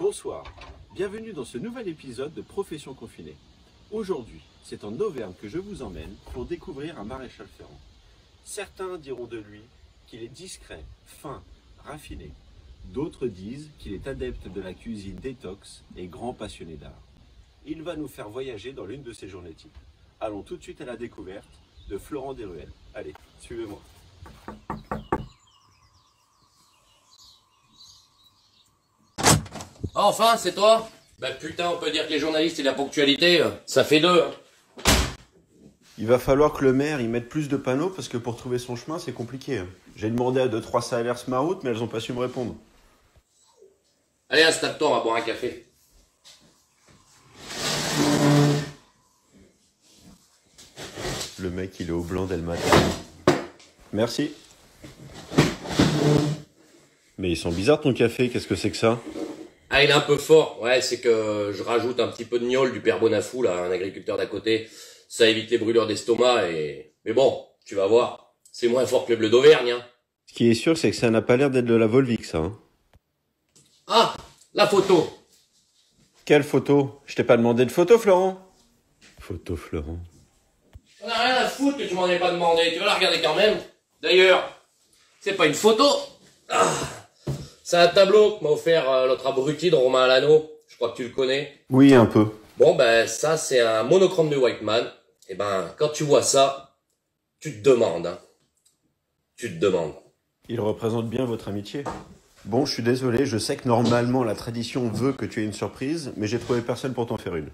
Bonsoir, bienvenue dans ce nouvel épisode de Profession confinée. Aujourd'hui, c'est en Auvergne que je vous emmène pour découvrir un maréchal ferrant. Certains diront de lui qu'il est discret, fin, raffiné. D'autres disent qu'il est adepte de la cuisine détox et grand passionné d'art. Il va nous faire voyager dans l'une de ses journées types. Allons tout de suite à la découverte de Florent Desruelles. Allez, suivez-moi. Enfin, c'est toi? Bah putain, on peut dire que les journalistes et la ponctualité, ça fait deux. Il va falloir que le maire y mette plus de panneaux parce que pour trouver son chemin, c'est compliqué. J'ai demandé à 2-3 salaires ma route, mais elles n'ont pas su me répondre. Allez, installe-toi, on va boire un café. Le mec, il est au blanc dès le matin. Merci. Mais ils sont bizarres ton café, qu'est-ce que c'est que ça? Ah, il est un peu fort. Ouais, c'est que je rajoute un petit peu de gnôle du père Bonafou, là, un agriculteur d'à côté. Ça évite les brûlures d'estomac et... Mais bon, tu vas voir, c'est moins fort que le bleu d'Auvergne, hein. Ce qui est sûr, c'est que ça n'a pas l'air d'être de la Volvic, ça. Hein. Ah, la photo. Quelle photo? Je t'ai pas demandé de photo, Florent? Photo, Florent. On a rien à foutre que tu m'en aies pas demandé. Tu vas la regarder quand même. D'ailleurs, c'est pas une photo. Ah, c'est un tableau que m'a offert l'autre abruti de Romain Alano. Je crois que tu le connais. Oui, un peu. Bon, ben, ça, c'est un monochrome de Whiteman. Et ben, quand tu vois ça, tu te demandes, hein. Tu te demandes. Il représente bien votre amitié. Bon, je suis désolé, je sais que normalement la tradition veut que tu aies une surprise, mais j'ai trouvé personne pour t'en faire une.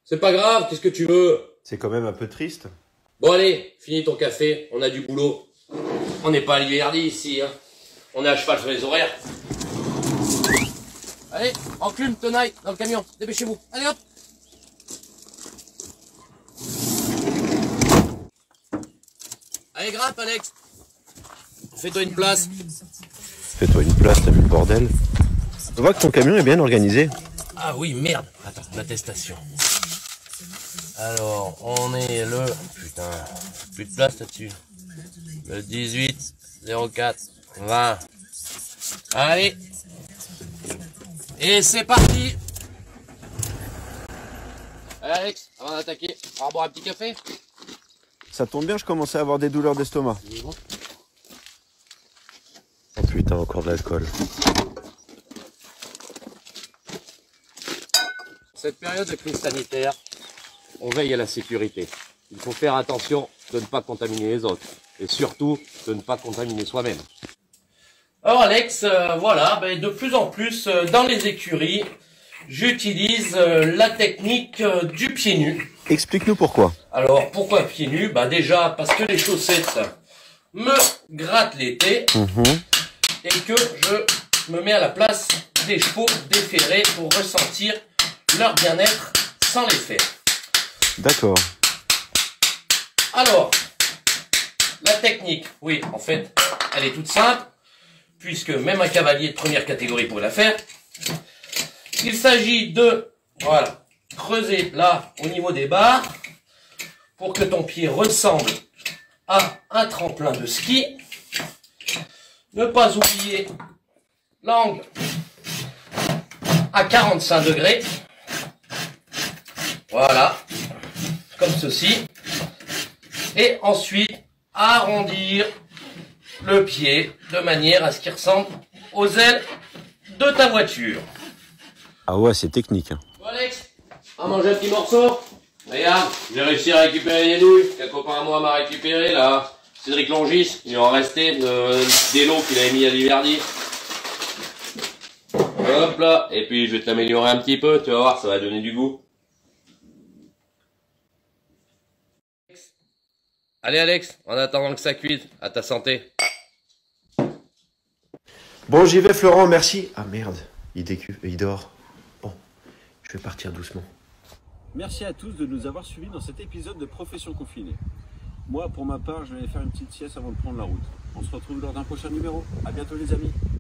C'est pas grave, qu'est-ce que tu veux? C'est quand même un peu triste. Bon, allez, finis ton café, on a du boulot. On n'est pas à l'Hiverdy ici, hein. On est à cheval sur les horaires. Allez, enclume, tenaille, dans le camion, dépêchez-vous. Allez, hop! Allez, grimpe, Alex. Fais-toi une place. Fais-toi une place, t'as vu le bordel? On voit que ton camion est bien organisé. Ah oui, merde. Attends, l'attestation. Alors, on est le... Putain, plus de place là-dessus. Le 18 04 20. Allez. Et c'est parti. Allez, Alex, avant d'attaquer, on va boire un petit café. Ça tombe bien, je commençais à avoir des douleurs d'estomac. Oh putain, encore de l'alcool. Cette période de crise sanitaire, on veille à la sécurité. Il faut faire attention de ne pas contaminer les autres. Et surtout, de ne pas contaminer soi-même. Alors Alex, voilà, ben, de plus en plus, dans les écuries, j'utilise la technique du pied nu. Explique-nous pourquoi. Alors, pourquoi pieds nus? Bah déjà, parce que les chaussettes me grattent l'été et que je me mets à la place des chevaux déferrés pour ressentir leur bien-être sans les faire. D'accord. Alors, la technique, oui, en fait, elle est toute simple, puisque même un cavalier de première catégorie pourrait la faire. Il s'agit de, voilà, creuser là, au niveau des barres, pour que ton pied ressemble à un tremplin de ski. Ne pas oublier l'angle à 45 degrés. Voilà, comme ceci. Et ensuite, arrondir le pied de manière à ce qu'il ressemble aux ailes de ta voiture. Ah ouais, c'est technique. Hein. Bon Alex, on va manger un petit morceau. Regarde, j'ai réussi à récupérer les nouilles qu'un copain à moi m'a récupéré là. Cédric Longis, il en restait des lots qu'il avait mis à l'Hiverdy. Hop là, et puis je vais t'améliorer un petit peu, tu vas voir, ça va donner du goût. Allez Alex, en attendant que ça cuise, à ta santé. Bon, j'y vais, Florent, merci. Ah merde, il dort. Bon, je vais partir doucement. Merci à tous de nous avoir suivis dans cet épisode de Profession confinée. Moi, pour ma part, je vais aller faire une petite sieste avant de prendre la route. On se retrouve lors d'un prochain numéro. À bientôt les amis.